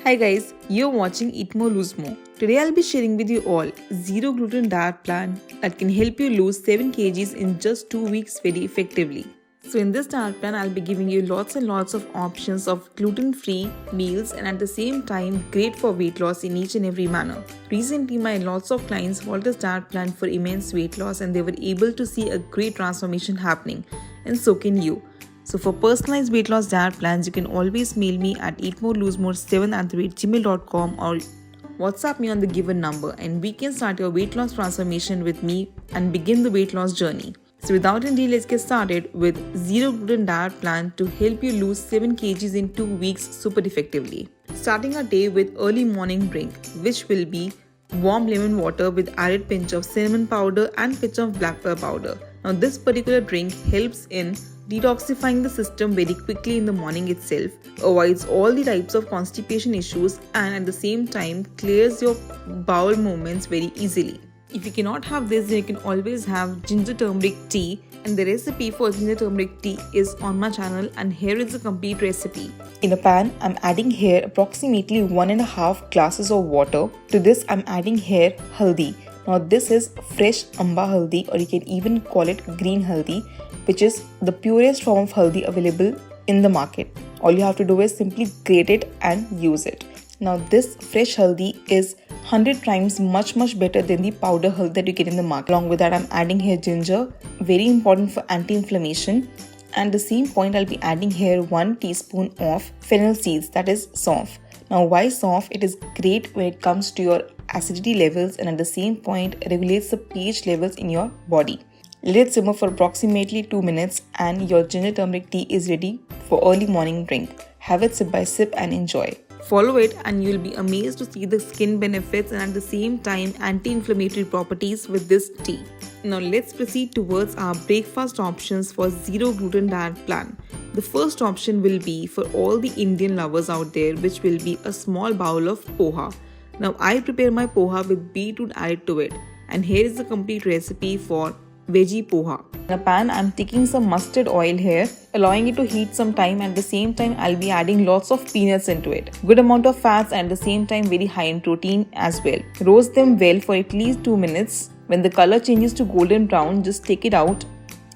Hi guys, you're watching Eat More Lose More. Today I'll be sharing with you all zero gluten diet plan that can help you lose 7 kgs in just 2 weeks very effectively. So in this diet plan I'll be giving you lots and lots of options of gluten-free meals and at the same time great for weight loss in each and every manner. Recently my lots of clients followed this diet plan for immense weight loss and they were able to see a great transformation happening, and so can you. So for personalized weight loss diet plans, you can always mail me at eatmorelosmore7@gmail.com or WhatsApp me on the given number and we can start your weight loss transformation with me and begin the weight loss journey. So without any delay, let's get started with zero gluten diet plan to help you lose 7 kgs in 2 weeks super effectively. Starting our day with early morning drink, which will be warm lemon water with added pinch of cinnamon powder and pinch of black pepper powder. Now this particular drink helps in detoxifying the system very quickly in the morning itself, avoids all the types of constipation issues and at the same time clears your bowel movements very easily. If you cannot have this, then you can always have ginger turmeric tea, and the recipe for ginger turmeric tea is on my channel and here is the complete recipe. In a pan, I'm adding here approximately 1.5 glasses of water. To this, I'm adding here haldi. Now this is fresh amba haldi, or you can even call it green haldi, which is the purest form of haldi available in the market. All you have to do is simply grate it and use it. Now this fresh haldi is 100 times much better than the powder haldi that you get in the market. Along with that, I'm adding here ginger, very important for anti-inflammation. And the same point, I'll be adding here 1 teaspoon of fennel seeds, that is saunf. Now why saunf? It is great when it comes to your acidity levels and at the same point regulates the pH levels in your body. Let it simmer for approximately 2 minutes and your ginger turmeric tea is ready for early morning drink. Have it sip by sip and enjoy. Follow it and you'll be amazed to see the skin benefits and at the same time anti-inflammatory properties with this tea. Now let's proceed towards our breakfast options for zero gluten diet plan. The first option will be for all the Indian lovers out there, which will be a small bowl of poha. Now I prepare my poha with beetroot added to it, and here is the complete recipe for veggie poha. In a pan, I'm taking some mustard oil here, allowing it to heat some time. At the same time, I'll be adding lots of peanuts into it. Good amount of fats and at the same time very high in protein as well. Roast them well for at least 2 minutes. When the color changes to golden brown, just take it out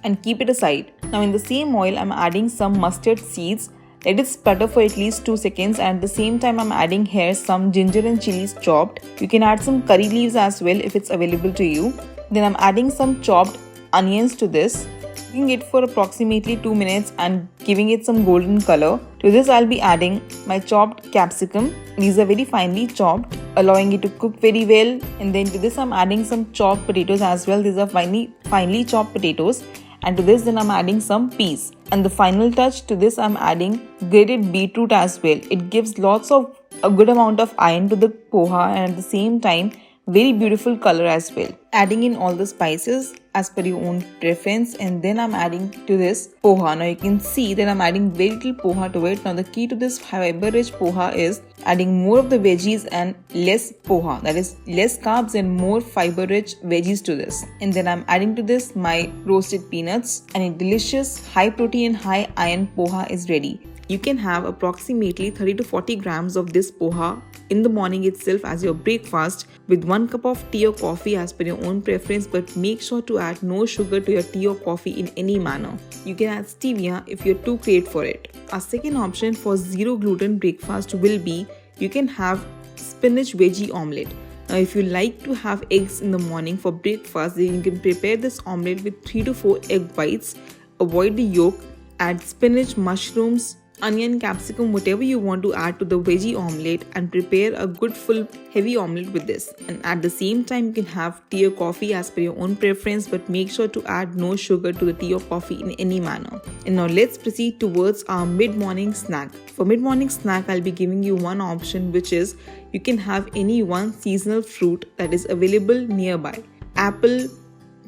and keep it aside. Now in the same oil, I'm adding some mustard seeds. Let it sputter for at least 2 seconds and at the same time I'm adding here some ginger and chilies chopped. You can add some curry leaves as well if it's available to you. Then I'm adding some chopped onions to this, cooking it for approximately 2 minutes and giving it some golden color. To this I'll be adding my chopped capsicum. These are very finely chopped, allowing it to cook very well. And then to this I'm adding some chopped potatoes as well. These are finely chopped potatoes. And to this then I'm adding some peas. And the final touch to this I'm adding grated beetroot as well. It gives lots of a good amount of iron to the poha and at the same time very beautiful color as well. Adding in all the spices as per your own preference, and then I'm adding to this poha. Now you can see that I'm adding very little poha to it. Now the key to this fiber rich poha is adding more of the veggies and less poha, that is less carbs and more fiber rich veggies to this. And then I'm adding to this my roasted peanuts, and a delicious high protein and high iron poha is ready. You can have approximately 30 to 40 grams of this poha in the morning itself as your breakfast with 1 cup of tea or coffee as per your own preference, but make sure to add no sugar to your tea or coffee in any manner. You can add stevia if you're too great for it. Our second option for zero gluten breakfast will be you can have spinach veggie omelette. Now if you like to have eggs in the morning for breakfast, then you can prepare this omelette with 3 to 4 egg whites. Avoid the yolk, add spinach, mushrooms, onion, capsicum, whatever you want to add to the veggie omelette and prepare a good full heavy omelette with this. And at the same time you can have tea or coffee as per your own preference, but make sure to add no sugar to the tea or coffee in any manner. And now let's proceed towards our mid-morning snack. For mid-morning snack, I'll be giving you one option, which is you can have any one seasonal fruit that is available nearby. Apple,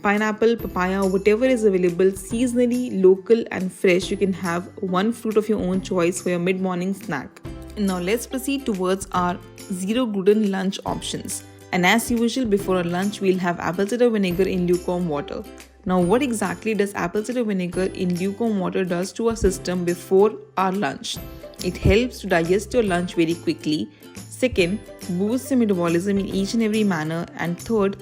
pineapple, papaya, whatever is available seasonally, local and fresh. You can have one fruit of your own choice for your mid-morning snack. And now let's proceed towards our zero gluten lunch options. And as usual, before our lunch we'll have apple cider vinegar in lukewarm water. Now what exactly does apple cider vinegar in lukewarm water does to our system before our lunch? It helps to digest your lunch very quickly. Second, boosts your metabolism in each and every manner. And third,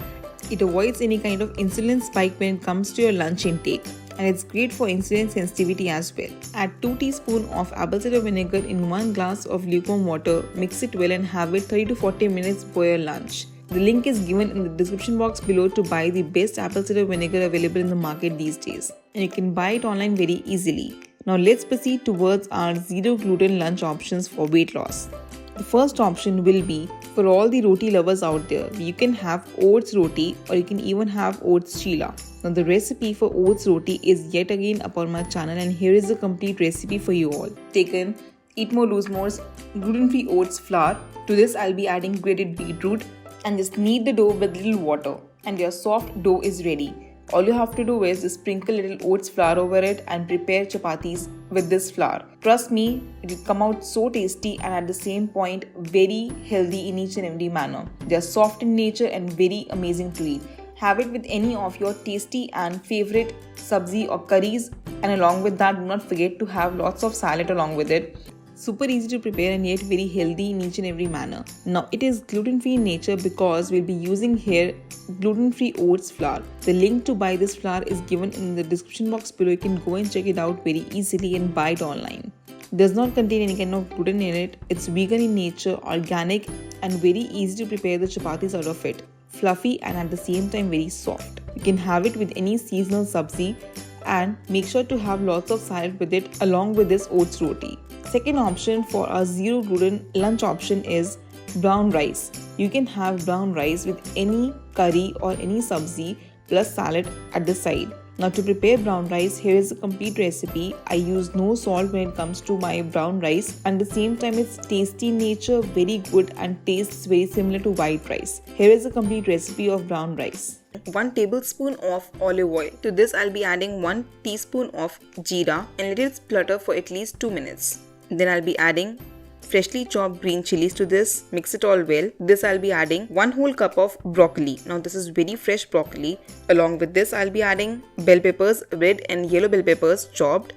it avoids any kind of insulin spike when it comes to your lunch intake. And it's great for insulin sensitivity as well. Add 2 teaspoons of apple cider vinegar in 1 glass of lukewarm water, mix it well and have it 30 to 40 minutes for your lunch. The link is given in the description box below to buy the best apple cider vinegar available in the market these days. And you can buy it online very easily. Now let's proceed towards our zero gluten lunch options for weight loss. The first option will be for all the roti lovers out there. You can have Oats Roti or you can even have Oats Chilla. Now the recipe for Oats Roti is yet again upon my channel, and here is the complete recipe for you all. Taken EatmoreLosemore's gluten-free oats flour. To this I'll be adding grated beetroot and just knead the dough with little water and your soft dough is ready. All you have to do is just sprinkle little oats flour over it and prepare chapatis with this flour. Trust me, it will come out so tasty and at the same point very healthy in each and every manner. They are soft in nature and very amazing to eat. Have it with any of your tasty and favorite sabzi or curries, and along with that do not forget to have lots of salad along with it. Super easy to prepare and yet very healthy in each and every manner. Now it is gluten-free in nature because we'll be using here gluten-free oats flour. The link to buy this flour is given in the description box below. You can go and check it out very easily and buy it online. It does not contain any kind of gluten in it. It's vegan in nature, organic and very easy to prepare the chapatis out of it. Fluffy and at the same time very soft. You can have it with any seasonal sabzi and make sure to have lots of salad with it along with this Oats Roti. Second option for our zero gluten lunch option is brown rice. You can have brown rice with any curry or any sabzi plus salad at the side. Now to prepare brown rice, here is a complete recipe. I use no salt when it comes to my brown rice, and at the same time it's tasty in nature, very good and tastes very similar to white rice. Here is a complete recipe of brown rice. 1 tablespoon of olive oil. To this I'll be adding 1 teaspoon of jeera and let it splutter for at least 2 minutes. Then I'll be adding freshly chopped green chilies to this. Mix it all well. This I'll be adding 1 whole cup of broccoli. Now this is very fresh broccoli. Along with this I'll be adding bell peppers, red and yellow bell peppers chopped.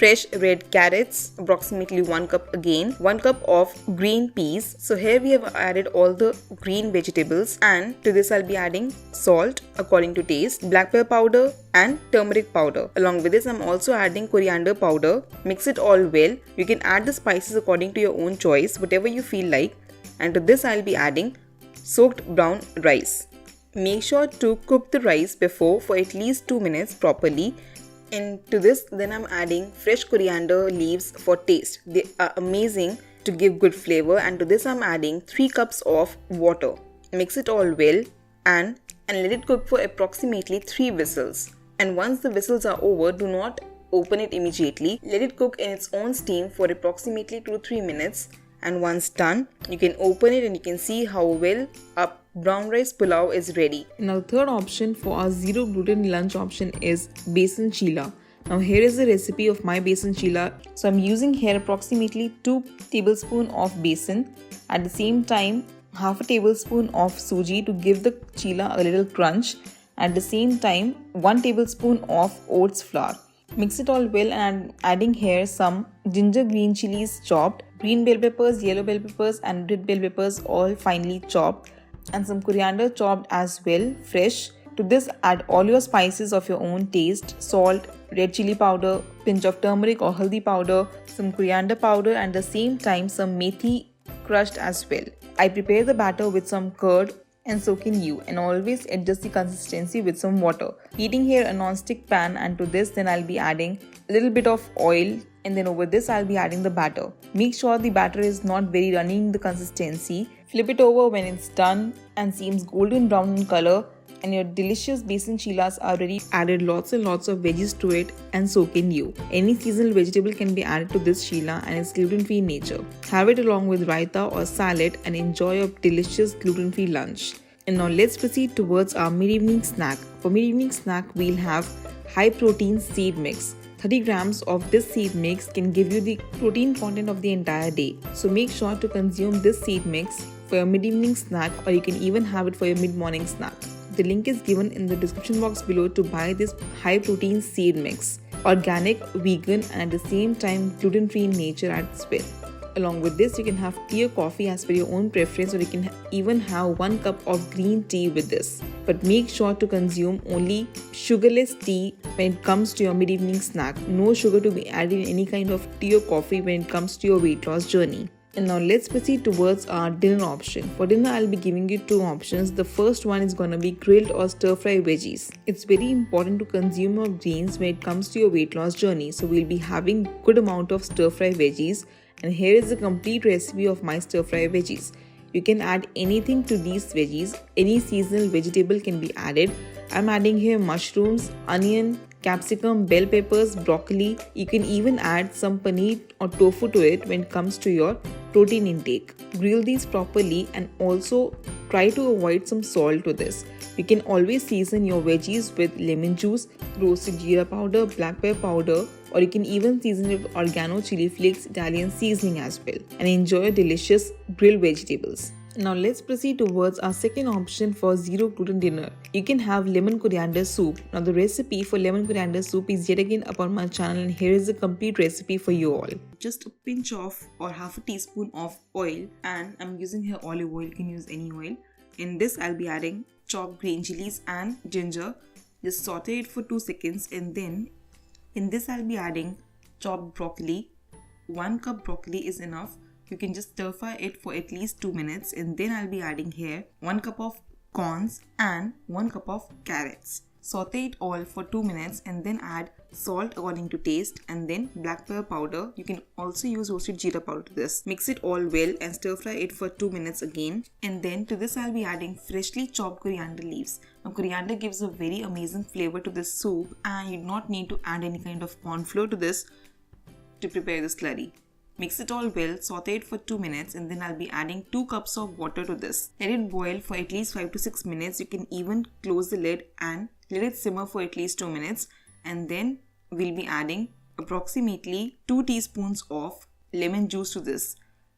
Fresh red carrots, approximately 1 cup again. 1 cup of green peas. So here we have added all the green vegetables, and to this I'll be adding salt according to taste, black pepper powder and turmeric powder. Along with this I'm also adding coriander powder. Mix it all well. You can add the spices according to your own choice, whatever you feel like. And to this I'll be adding soaked brown rice. Make sure to cook the rice before for at least 2 minutes properly. And to this then I'm adding fresh coriander leaves for taste. They are amazing to give good flavor. And to this I'm adding 3 cups of water. Mix it all well and let it cook for approximately 3 whistles. And once the whistles are over, do not open it immediately. Let it cook in its own steam for approximately 2-3 minutes. And once done, you can open it and you can see how well a brown rice pulao is ready. Now third option for our zero gluten lunch option is Besan Chilla. Now here is the recipe of my Besan Chilla. So I'm using here approximately 2 tablespoons of besan. At the same time, half a tablespoon of suji to give the chilla a little crunch. At the same time, 1 tablespoon of oats flour. Mix it all well and adding here some ginger green chilies chopped, green bell peppers, yellow bell peppers and red bell peppers all finely chopped, and some coriander chopped as well, fresh. To this add all your spices of your own taste, salt, red chili powder, pinch of turmeric or haldi powder, some coriander powder and at the same time some methi crushed as well. I prepare the batter with some curd and soak in you, and always adjust the consistency with some water. Heating here a non-stick pan, and to this then I'll be adding a little bit of oil, and then over this I'll be adding the batter. Make sure the batter is not very runny in the consistency. Flip it over when it's done and seems golden brown in color, and your delicious Besan Chillas are ready. Added lots and lots of veggies to it and soak in you. Any seasonal vegetable can be added to this chilla and it's gluten-free in nature. Have it along with raita or salad and enjoy a delicious gluten-free lunch. And now let's proceed towards our mid-evening snack. For mid-evening snack, we'll have high protein seed mix. 30 grams of this seed mix can give you the protein content of the entire day. So make sure to consume this seed mix for your mid-evening snack, or you can even have it for your mid-morning snack. The link is given in the description box below to buy this high protein seed mix. Organic, vegan and at the same time gluten-free in nature as well. Along with this, you can have tea or coffee as per your own preference, or you can even have 1 cup of green tea with this. But make sure to consume only sugarless tea when it comes to your mid-evening snack. No sugar to be added in any kind of tea or coffee when it comes to your weight loss journey. And now let's proceed towards our dinner option. For dinner, I'll be giving you 2 options. The first one is gonna be grilled or stir-fry veggies. It's very important to consume your greens when it comes to your weight loss journey. So we'll be having good amount of stir-fry veggies. And here is the complete recipe of my stir-fry veggies. You can add anything to these veggies. Any seasonal vegetable can be added. I'm adding here mushrooms, onion, capsicum, bell peppers, broccoli. You can even add some paneer or tofu to it when it comes to your protein intake. Grill these properly and also try to avoid some salt to this. You can always season your veggies with lemon juice, roasted jeera powder, black pepper powder, or you can even season it with oregano, chili flakes, Italian seasoning as well, and enjoy delicious grilled vegetables. Now let's proceed towards our second option for zero gluten dinner. You can have lemon coriander soup. Now the recipe for lemon coriander soup is yet again up on my channel, and here is the complete recipe for you all. Just a pinch of or half a teaspoon of oil, and I'm using here olive oil. You can use any oil. In this I'll be adding chopped green chilies and ginger. Just saute it for 2 seconds, and then in this I'll be adding chopped broccoli. 1 cup broccoli is enough. You can just stir fry it for at least 2 minutes, and then I'll be adding here 1 cup of corns and 1 cup of carrots. Saute it all for 2 minutes and then add salt according to taste, and then black pepper powder. You can also use roasted jeera powder to this. Mix it all well and stir fry it for 2 minutes again, and then to this I'll be adding freshly chopped coriander leaves. Now coriander gives a very amazing flavor to this soup, and you do not need to add any kind of corn flour to this to prepare this slurry. Mix it all well, saute it for 2 minutes, and then I'll be adding 2 cups of water to this. Let it boil for at least 5 to 6 minutes. You can even close the lid and let it simmer for at least 2 minutes, and then we'll be adding approximately 2 teaspoons of lemon juice to this.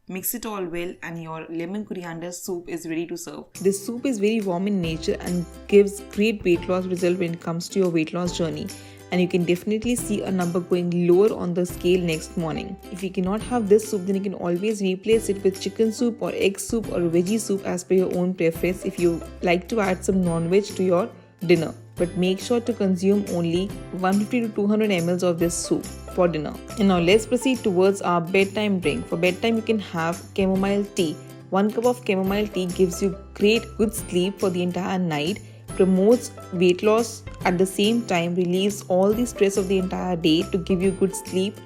Mix it all well and your lemon coriander soup is ready to serve. This soup is very warm in nature and gives great weight loss result when it comes to your weight loss journey. And you can definitely see a number going lower on the scale next morning. If you cannot have this soup, then you can always replace it with chicken soup or egg soup or veggie soup as per your own preference if you like to add some non-veg to your dinner. But make sure to consume only 150 to 200 ml of this soup for dinner. And now let's proceed towards our bedtime drink. For bedtime, you can have chamomile tea. 1 cup of chamomile tea gives you great good sleep for the entire night, promotes weight loss, at the same time relieves all the stress of the entire day to give you good sleep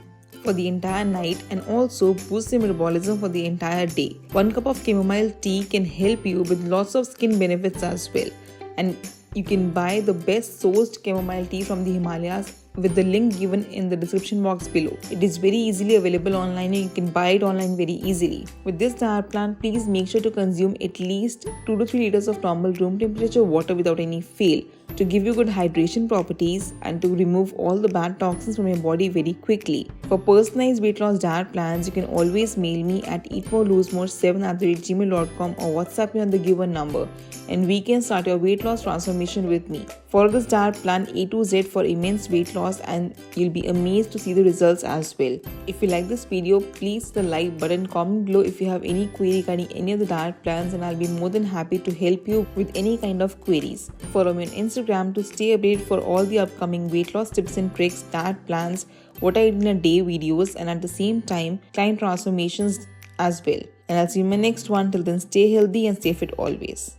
for the entire night, and also boosts your metabolism for the entire day. 1 cup of chamomile tea can help you with lots of skin benefits as well. And you can buy the best sourced chamomile tea from the Himalayas with the link given in the description box below. It is very easily available online and you can buy it online very easily. With this diet plan, please make sure to consume at least 2 to 3 liters of normal room temperature water without any fail to give you good hydration properties and to remove all the bad toxins from your body very quickly. For personalized weight loss diet plans, you can always mail me at eatmorelosemore7@gmail.com or WhatsApp me on the given number, and we can start your weight loss transformation with me. Follow this diet plan A to Z for immense weight loss, and you'll be amazed to see the results as well. If you like this video, please hit the like button, comment below if you have any query regarding any of the diet plans, and I'll be more than happy to help you with any kind of queries. Follow me on Instagram to stay updated for all the upcoming weight loss tips and tricks, diet plans, what I did in a day videos, and at the same time client transformations as well. And I'll see you in my next one. Till then, stay healthy and stay fit always.